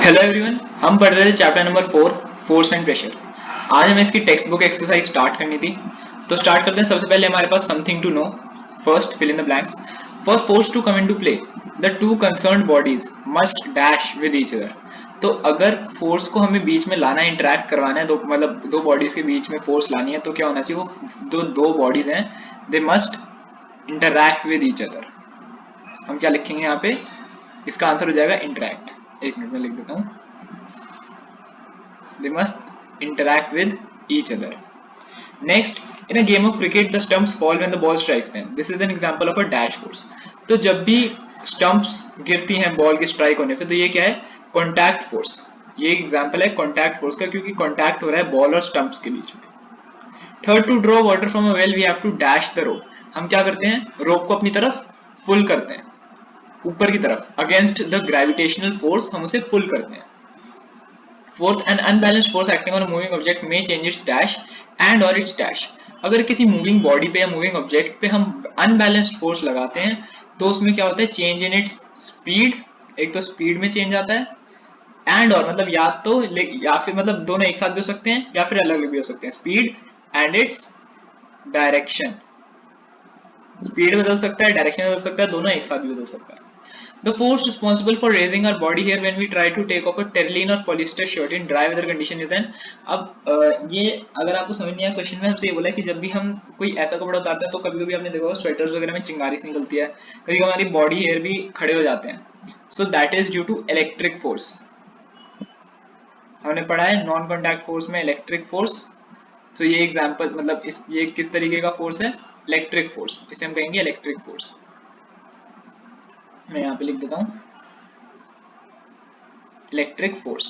Hello everyone, हम पढ़ रहे थे chapter number 4 force and pressure. आज हमें इसकी टेक्स्ट बुक एक्सरसाइज स्टार्ट करनी थी, तो स्टार्ट करते हैं। सबसे पहले हमारे पास something to know. First, fill in the blanks. For force to come into play the two concerned bodies must dash with each other. तो अगर फोर्स को हमें बीच में लाना है, इंटरेक्ट करवाना है, दो बॉडीज के बीच में फोर्स लानी है, तो क्या होना चाहिए? वो दो बॉडीज हैं, they must interact with each other. हम क्या लिखेंगे यहाँ पे? इसका आंसर हो जाएगा इंटरैक्ट। एक मिनट में लिख देता हूँ। They must interact with each other. Next, in a game of cricket, the stumps fall when the ball strikes them. This is an example of a dash force. तो जब भी स्टम्प्स गिरती हैं बॉल के स्ट्राइक होने पे, तो ये क्या है? Contact force. ये एग्जांपल है कॉन्टैक्ट फोर्स का, क्योंकि कॉन्टैक्ट हो रहा है बॉल और स्टम्प्स के बीच में। Third, to draw water from a well we have to dash the rope. हम क्या करते हैं? रोप को अपनी तरफ पुल करते हैं, ऊपर की तरफ। अगेंस्ट द ग्रेविटेशनल फोर्स हम उसे पुल करते हैं। Fourth, an unbalanced force acting on a moving object may change its dash and or its dash. अगर किसी मूविंग बॉडी पे या मूविंग ऑब्जेक्ट पे हम अनबैलेंस्ड फोर्स लगाते हैं, तो उसमें क्या होता है? Change in its speed. एक तो स्पीड में चेंज आता है, एंड और मतलब या फिर मतलब दोनों एक साथ भी हो सकते हैं या फिर अलग अलग भी हो सकते हैं। Speed and its direction. Speed बदल सकता है, डायरेक्शन बदल सकता है, दोनों एक साथ भी बदल सकता है। The force responsible for raising our body hair when we try to take off a terylene or polyester shirt in dry weather condition is an। अब ये अगर आपको समझ नहीं आया, क्वेश्चन में हमसे ये बोला है कि जब भी हम कोई ऐसा कपड़ा उतारते हैं, तो कभी कभी आपने देखा होगा स्वेटर्स वगैरह में चिंगारी सी निकलती है, कभी कभी हमारी बॉडी हेयर भी खड़े हो जाते हैं। So that is due to electric force. हमने पढ़ा है नॉन कॉन्टैक्ट फोर्स में इलेक्ट्रिक फोर्स। तो ये एग्जाम्पल मतलब ये किस तरीके का फोर्स है? Electric force. इसे हम कहेंगे इलेक्ट्रिक फोर्स। मैं यहाँ पे लिख देता हूँ electric force.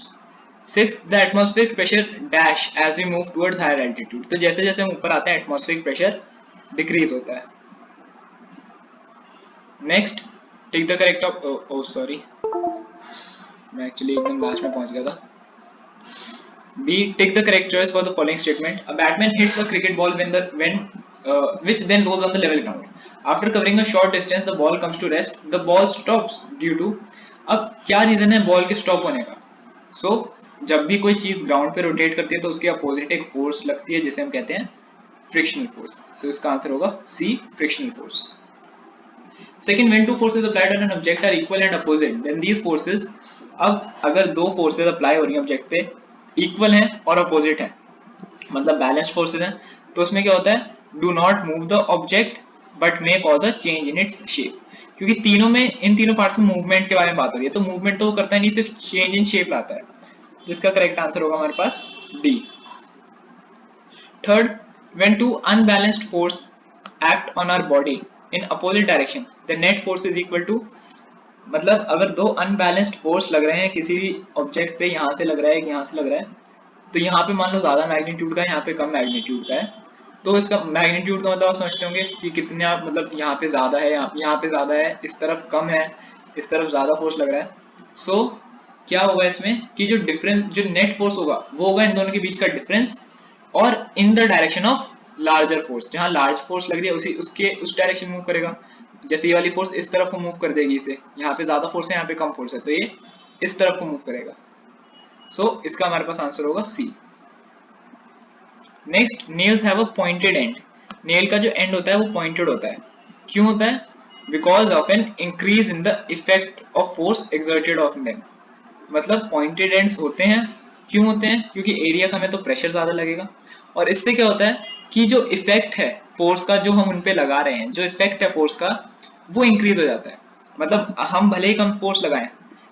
Sixth, the atmospheric pressure dash as we move towards higher altitude. तो जैसे जैसे हम ऊपर आते हैं एटमॉस्फेरिक प्रेशर डिक्रीज होता है। Next, take the correct of oh sorry, मैं एक्चुअली एकदम लास्ट में पहुंच गया था। B, take the correct choice for the following statement. A batsman hits a cricket ball which then rolls on the level ground. After covering a short distance, the ball comes to rest. The ball stops due to। अब क्या reason है ball के stop होने का? जब भी कोई चीज ग्राउंड पे रोटेट करती है, तो उसके अपोजिट एक फोर्स लगती है, जिसे हम कहते हैं फ्रिक्शनल फोर्स। इसका आंसर होगा C, frictional force. Second, when two forces applied on an object are equal and opposite, then these forces। अब अगर दो फोर्सेज अप्लाई हो रही है ऑब्जेक्ट पे, इक्वल है और अपोजिट है, मतलब बैलेंस्ड फोर्सेज हैं, तो उसमें क्या होता है? Do not move the object but may cause a change in its shape. क्योंकि इन तीनों पार्ट्स में मूवमेंट के बारे में बात हो रही है, तो मूवमेंट तो वो करता है नहीं, सिर्फ चेंज इन शेप लाता है। तो इसका करेक्ट आंसर होगा हमारे पास D. Third, when two unbalanced force act on our body in opposite direction the net force is equal to. मतलब अगर दो अनबैलेंस्ड फोर्स लग रहे हैं किसी भी ऑब्जेक्ट पे, यहाँ से लग रहा है, यहाँ से लग रहा है, तो यहाँ पे मान लो ज्यादा मैग्नीट्यूड का है, यहाँ पे कम मैग्नीट्यूड का है, तो इसका मैग्नीट्यूड का मतलब आप समझते होंगे कि कितने आप मतलब यहाँ पे ज्यादा है, यहाँ पे ज्यादा है, इस तरफ कम है, इस तरफ ज्यादा फोर्स लग रहा है। सो क्या होगा इसमें कि जो डिफरेंस, जो नेट फोर्स होगा, वो होगा इन दोनों के बीच का डिफरेंस, और in the direction of larger force. जहां लार्ज फोर्स लग रही है उस डायरेक्शन मूव करेगा। जैसे ये वाली फोर्स इस तरफ को मूव कर देगी, इसे यहाँ पे ज्यादा फोर्स है, यहाँ पे कम फोर्स है, तो ये इस तरफ को मूव करेगा। इसका हमारे पास आंसर होगा C. Next, nails have a pointed end. Nail का जो एंड होता है वो पॉइंटेड होता है। क्यों होता है? Because of an increase in the effect of force exerted on them. मतलब पॉइंटेड एंड्स होते हैं, क्यों होते हैं? क्योंकि एरिया का में तो प्रेशर ज्यादा लगेगा, और इससे क्या होता है कि जो इफेक्ट है फोर्स का, जो हम उन पे लगा रहे हैं, जो इफेक्ट है फोर्स का, वो इंक्रीज हो जाता है। मतलब हम भले ही कम फोर्स लगाएं,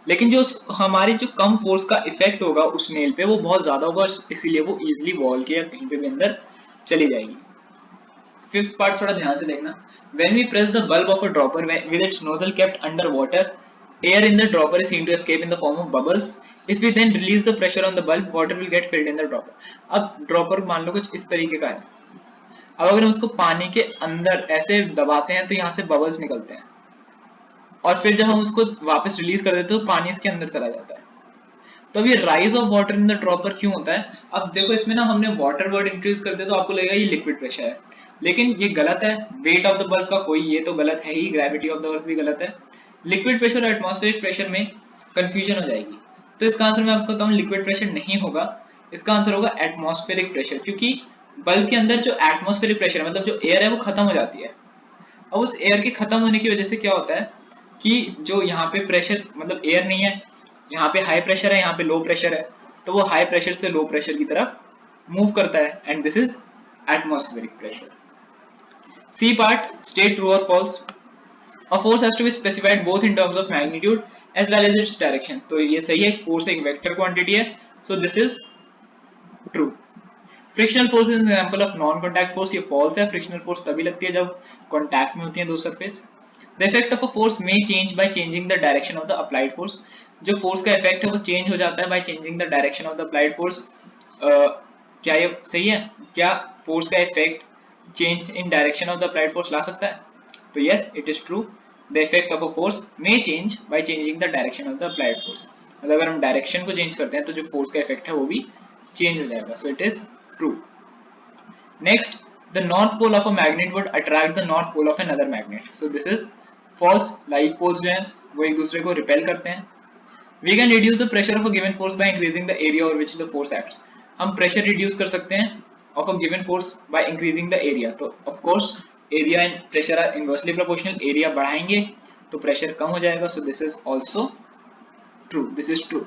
लेकिन जो हमारी जो कम फोर्स का इफेक्ट होगा उस नेल पे, वो बहुत ज्यादा होगा, इसीलिए वो इजिली वॉल के या कहीं पे भी अंदर चली जाएगी। फिफ्थ पार्ट थोड़ा ध्यान से देखना। When we press the bulb of a dropper with its nozzle kept under water, air in the dropper is seen to escape in the form of bubbles. If we then release the pressure on the bulb, water will get filled in the dropper. अब dropper मान लो कुछ इस तरीके का है। अब अगर हम उसको पानी के अंदर ऐसे दबाते हैं, तो यहाँ से बबल्स निकलते हैं, और फिर जब हम उसको वापस रिलीज कर देते हैं, तो पानी इसके अंदर चला जाता है। तो अभी rise of water in the dropper क्यों होता है? अब देखो इसमें ना हमने वाटर वर्ड इंट्रोड्यूस कर दिया, तो आपको लगेगा ये लिक्विड प्रेशर है, लेकिन ये गलत है। वेट ऑफ द बल्ब का कोई ये तो गलत है ही, ग्रेविटी ऑफ द अर्थ भी गलत है। लिक्विड प्रेशर और एटमॉस्फेरिक प्रेशर में कंफ्यूजन हो जाएगी। तो इसका आंसर मैं आपको बताऊं लिक्विड प्रेशर नहीं होगा, इसका आंसर होगा एटमॉस्फेरिक प्रेशर, क्योंकि बल्ब के अंदर जो एटमॉस्फेरिक प्रेशर है मतलब जो एयर है वो खत्म हो जाती है। अब उस एयर के खत्म होने की वजह से क्या होता है कि जो यहाँ पे प्रेशर मतलब एयर नहीं है, यहाँ पे हाई प्रेशर है, यहाँ पे लो प्रेशर है, तो वो हाई प्रेशर से लो प्रेशर की तरफ मूव करता है and this is atmospheric pressure. C part, state true और false. A force has to be specified both in terms of magnitude as well as its direction. तो ये सही है, force एक वेक्टर क्वांटिटी है, so this is true. Frictional force is an example of non-contact force, ये false है, frictional force तभी लगती है जब contact में होती हैं दो surface. The effect of a force may change by changing the direction of the applied force. जो force का effect है वो change हो जाता है by changing the direction of the applied force. क्या ये सही है? क्या force का effect change in direction of the applied force ला सकता है? तो yes, it is true. The effect of a force may change by changing the direction of the applied force. मतलब अगर हम डायरेक्शन को चेंज करते हैं तो जो फोर्स का इफेक्ट है वो भी चेंज हो जाएगा, so it is true. Next, the north pole of a magnet would attract the north pole of another magnet. So this is false. Like poles जो हैं वो एक दूसरे को repel करते हैं. We can reduce the pressure of a given force by increasing the area over which the force acts. हम pressure reduce कर सकते हैं of a given force by increasing the area. तो of course area and pressure are inversely proportional. area बढ़ाएंगे तो pressure कम हो जाएगा, so this is also true. This is true.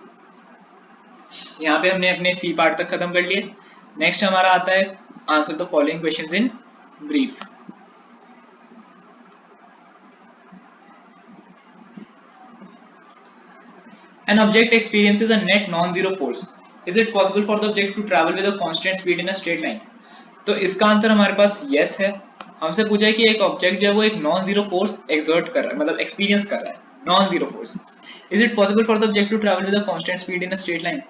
यहाँ पे हमने अपने C पार्ट तक खत्म कर लिए. नेक्स्ट हमारा आता है answer the following questions in brief. An object experiences a net non-zero force. Is it possible for the object to travel with a constant speed in a straight line? तो इसका answer हमारे पास yes है. हमसे पूछा है कि एक object जो है वो एक नॉन जीरो फोर्स एक्सर्ट कर रहा है, मतलब एक्सपीरियंस कर रहा है non zero force. Is it possible for the object to travel with a constant speed in a straight line?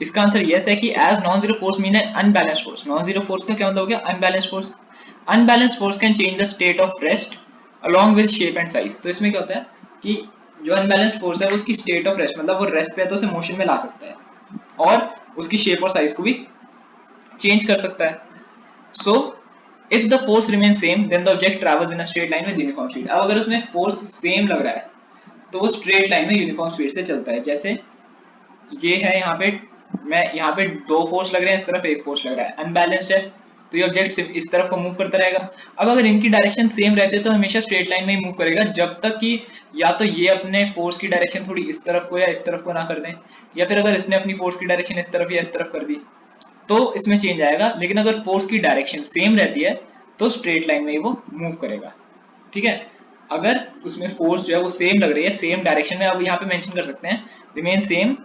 इसका आंसर यस है कि as non zero force mean है unbalanced force. Non zero force का क्या मतलब हो गया? Unbalanced force. Unbalanced force can change the state of rest along with shape and size. तो इसमें क्या होता है कि जो अनबैलेंस्ड फोर्स है वो उसकी स्टेट ऑफ रेस्ट मतलब वो रेस्ट पे है तो उसे मोशन में ला सकता है और उसकी शेप और साइज को भी चेंज कर सकता है. सो if the force remains same then the object travels in a straight line with uniform speed. अब अगर उसमें force सेम लग रहा है तो वो स्ट्रेट लाइन में यूनिफॉर्म स्पीड से चलता है. जैसे ये है यहाँ पे, मैं यहाँ पे दो फोर्स लग रहे हैं, इस तरफ एक फोर्स लग रहा है, अनबैलेंस्ड है तो ये ऑब्जेक्ट सिर्फ इस तरफ को मूव करता रहेगा. अब अगर इनकी डायरेक्शन सेम रहते तो हमेशा स्ट्रेट लाइन में ही मूव करेगा जब तक कि या तो ये अपने फोर्स की डायरेक्शन थोड़ी इस तरफ को या इस तरफ को ना कर दें, या फिर अगर इसने अपनी फोर्स की डायरेक्शन इस तरफ या इस तरफ कर दी तो इसमें चेंज आएगा. लेकिन अगर फोर्स की डायरेक्शन सेम रहती है तो स्ट्रेट लाइन में ही वो मूव करेगा. ठीक है, अगर उसमें फोर्स जो है वो सेम लग रही है सेम डायरेक्शन में, अब यहाँ पे मेंशन कर सकते हैं remain same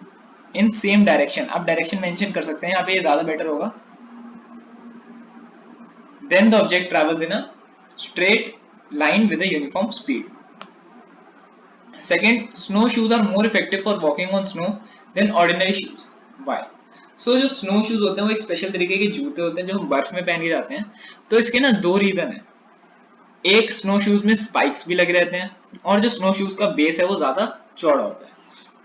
in same direction. आप डायरेक्शन मेंशन कर सकते हैं यहाँ पे, ये ज्यादा बेटर होगा. then the object travels in a straight line with a uniform speed. Second, snow shoes are more effective for walking on snow than ordinary shoes. Why? So जो स्नो शूज होते हैं वो एक स्पेशल तरीके के जूते होते हैं जो हम बर्फ में पहन के जाते हैं. तो इसके ना दो रीजन है. एक, स्नो शूज में स्पाइक्स भी लगे रहते हैं और जो स्नो शूज का बेस है वो ज्यादा चौड़ा होता है.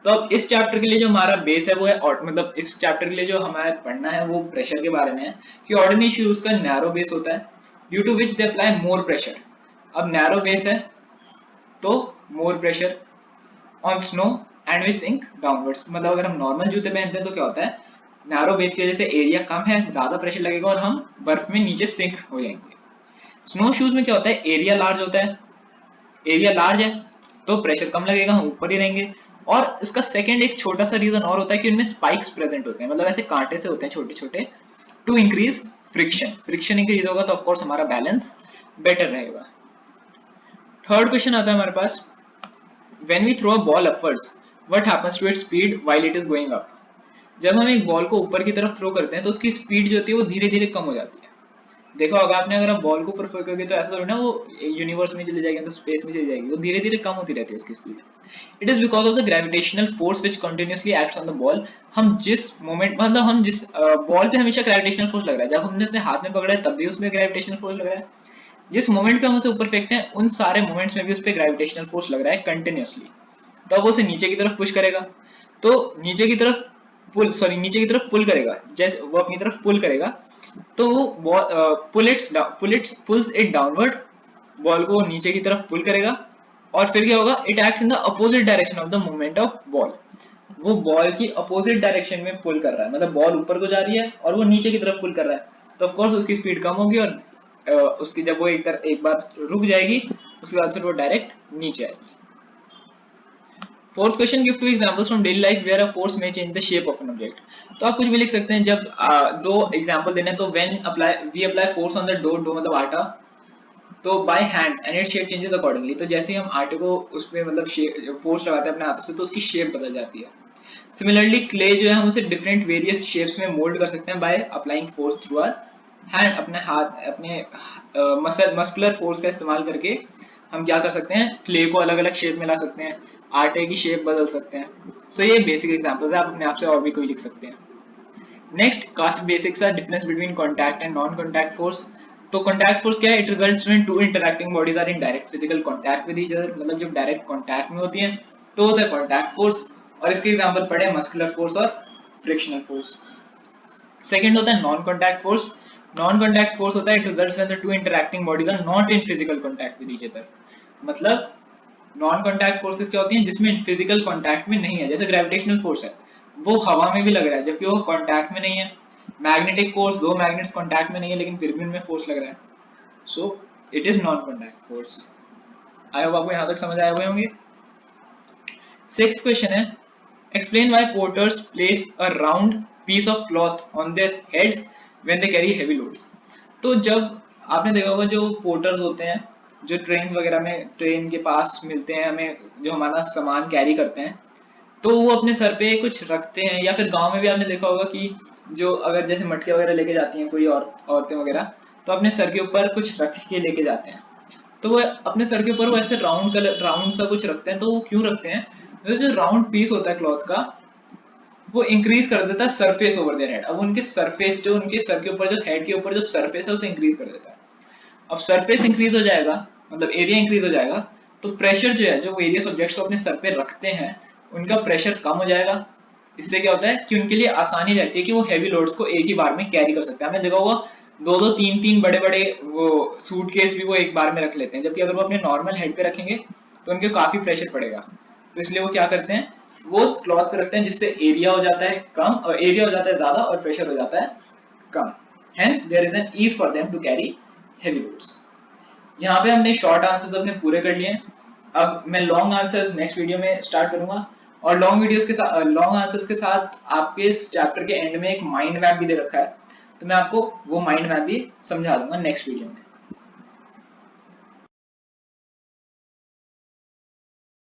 तो अब इस चैप्टर के लिए जो हमारा बेस है वो है, और मतलब इस चैप्टर के लिए जो हमारा पढ़ना है वो प्रेशर के बारे में है कि ऑर्डिनरी शूज का नैरो बेस होता है due to which they apply more pressure. अब नैरो बेस है तो more pressure on snow and we sink downwards. मतलब अगर हम नॉर्मल जूते पहनते हैं तो क्या होता है, नैरो बेस की वजह से एरिया कम है, ज्यादा प्रेशर लगेगा और हम बर्फ में नीचे सिंक हो जाएंगे. स्नो शूज में क्या होता है, एरिया लार्ज होता है, एरिया लार्ज है तो प्रेशर कम लगेगा, हम ऊपर ही रहेंगे. और इसका सेकंड एक छोटा सा रीजन और होता है कि उनमें स्पाइक्स प्रेजेंट होते हैं, मतलब ऐसे कांटे से होते हैं छोटे छोटे, to increase friction. Friction increase होगा तो ऑफ कोर्स हमारा बैलेंस बेटर रहेगा. थर्ड क्वेश्चन आता है हमारे पास, when we throw a ball upwards what happens to its speed while it is going up. जब हम एक बॉल को ऊपर की तरफ थ्रो करते हैं तो उसकी स्पीड जो होती है वो धीरे धीरे कम हो जाती है. देखो होगा आपने, अगर आप बॉल को ऊपर फेंकोगे तो ऐसा थोड़ी ना वो यूनिवर्स में चली जाएगी तो स्पेस में चली जाएगी, वो धीरे धीरे कम होती रहती है उसकी speed. It is because of the gravitational force which continuously acts on the ball. हम जिस मोमेंट मतलब हम जिस बॉल पे हमेशा ग्रेविटेशनल फोर्स लग रहा है, जब हमने उसे हाथ में पकड़ा है तब भी उसमें ग्रेविटेशनल फोर्स लग रहा है, जिस मोमेंट पे हम उसे ऊपर फेंकते हैं उन सारे मोमेंट्स में भी उस पे ग्रेविटेशनल फोर्स लग रहा है कंटिन्यूअसली. तो अब वो उसे नीचे की तरफ पुश करेगा, तो नीचे की तरफ पुल करेगा, जैसे वो अपनी तरफ पुल करेगा तो वो पुल्स इट डाउनवर्ड, बॉल को नीचे की तरफ पुल करेगा और फिर क्या होगा, it acts in the opposite direction of the movement of ball. वो बॉल की अपोजिट डायरेक्शन में पुल कर रहा है, मतलब बॉल ऊपर को जा रही है और वो नीचे की तरफ पुल कर रहा है, तो ऑफ कोर्स उसकी स्पीड कम होगी और उसकी जब वो एक बार रुक जाएगी उसके बाद फिर वो डायरेक्ट नीचे आएगी। Fourth question, give two examples from daily life where a force may change the shape of an object. तो आप कुछ भी लिख सकते हैं जब दो एग्जांपल देने हैं, तो when apply we apply force on the dough मतलब आटा, तो by hands and its shape changes accordingly, तो जैसे ही हम आटे को उसमें मतलब फोर्स लगाते हैं अपने हाथों से तो उसकी शेप बदल जाती है। सिमिलरली क्ले जो है हम उसे डिफरेंट वेरियस शेप्स में मोल्ड कर सकते हैं by applying force through our hand, अपने हाथ अपने मस्कुलर फोर्स का इस्तेमाल करके हम क्या कर सकते हैं, क्ले को अलग अलग शेप में ला सकते हैं, आटे की शेप बदल सकते हैं। सो ये बेसिक एग्जांपल्स है, आप अपने आप से और भी कोई लिख सकते हैं। नेक्स्ट काफी बेसिक्स है, difference between contact and non contact force. तो कॉन्टैक्ट फोर्स क्या है, it results when two interacting bodies are in direct physical contact with each other, मतलब जब डायरेक्ट कॉन्टैक्ट में होती हैं तो होता है कॉन्टैक्ट फोर्स, और इसके एग्जांपल पढ़े मस्कुलर फोर्स और फ्रिक्शनल फोर्स। सेकंड होता है non contact force. Non contact force होता है it results when the two interacting bodies are not in physical contact with each other, मतलब नॉन कॉन्टैक्ट फोर्सेस क्या होती हैं जिसमें फिजिकल कॉन्टैक्ट में नहीं है, जैसे ग्रेविटेशनल फोर्स है वो हवा में भी लग रहा है जबकि वो कॉन्टैक्ट में नहीं है। मैग्नेटिक फोर्स, दो मैग्नेट्स कॉन्टैक्ट में नहीं है लेकिन फिर भी उनमें फोर्स लग रहा है, so it is non contact force. I hope आपको यहाँ तक समझ आए हुए होंगे। सिक्स्थ क्वेश्चन है, explain why porters place a round piece of cloth on their heads when they carry heavy loads। तो जब आपने देखा होगा जो पोर्टर्स होते हैं जो ट्रेन वगैरह में ट्रेन के पास मिलते हैं हमें, जो हमारा सामान कैरी करते हैं, तो वो अपने सर पे कुछ रखते हैं, या फिर गांव में भी आपने देखा होगा कि जो अगर जैसे मटके वगैरह लेके जाती हैं कोई औरतें वगैरह, तो अपने सर के ऊपर कुछ रख के लेके जाते हैं। तो वो अपने सर के ऊपर वो ऐसे राउंड सा कुछ रखते हैं, तो वो क्यों रखते हैं, जो राउंड पीस होता है क्लॉथ का वो इंक्रीज कर देता है सरफेस ओवर देयर हेड। अब उनके सरफेस जो उनके सर के ऊपर जो हेड के ऊपर जो सरफेस है उसे इंक्रीज कर देता है। अब सरफेस इंक्रीज हो जाएगा मतलब एरिया इंक्रीज हो जाएगा, तो प्रेशर जो है जो वेरियस ऑब्जेक्ट्स अपने सर पे रखते हैं उनका प्रेशर कम हो जाएगा। इससे क्या होता है कि उनके लिए आसानी रहती है कि वो हैवी लोड्स को एक ही बार में कैरी कर सकते हैं। आपने देखा होगा दो दो तीन तीन बड़े बड़े वो सूटकेस भी वो एक बार में रख लेते हैं, जबकि अगर वो अपने नॉर्मल हेड पे रखेंगे तो उनके काफी प्रेशर पड़ेगा। तो इसलिए वो क्या करते हैं, वो क्लॉथ पे रखते हैं जिससे एरिया हो जाता है कम और एरिया हो जाता है ज्यादा और प्रेशर हो जाता है कम। Hence there is an ease for them to carry heavy loads. यहाँ पे हमने शॉर्ट आंसर्स अपने पूरे कर लिए हैं। अब मैं लॉन्ग आंसर्स नेक्स्ट वीडियो में स्टार्ट करूंगा, और लॉन्ग वीडियोस के साथ लॉन्ग आंसर्स के साथ आपके इस चैप्टर के एंड में एक माइंड मैप भी दे रखा है, तो मैं आपको वो माइंड मैप भी समझा दूंगा नेक्स्ट वीडियो में।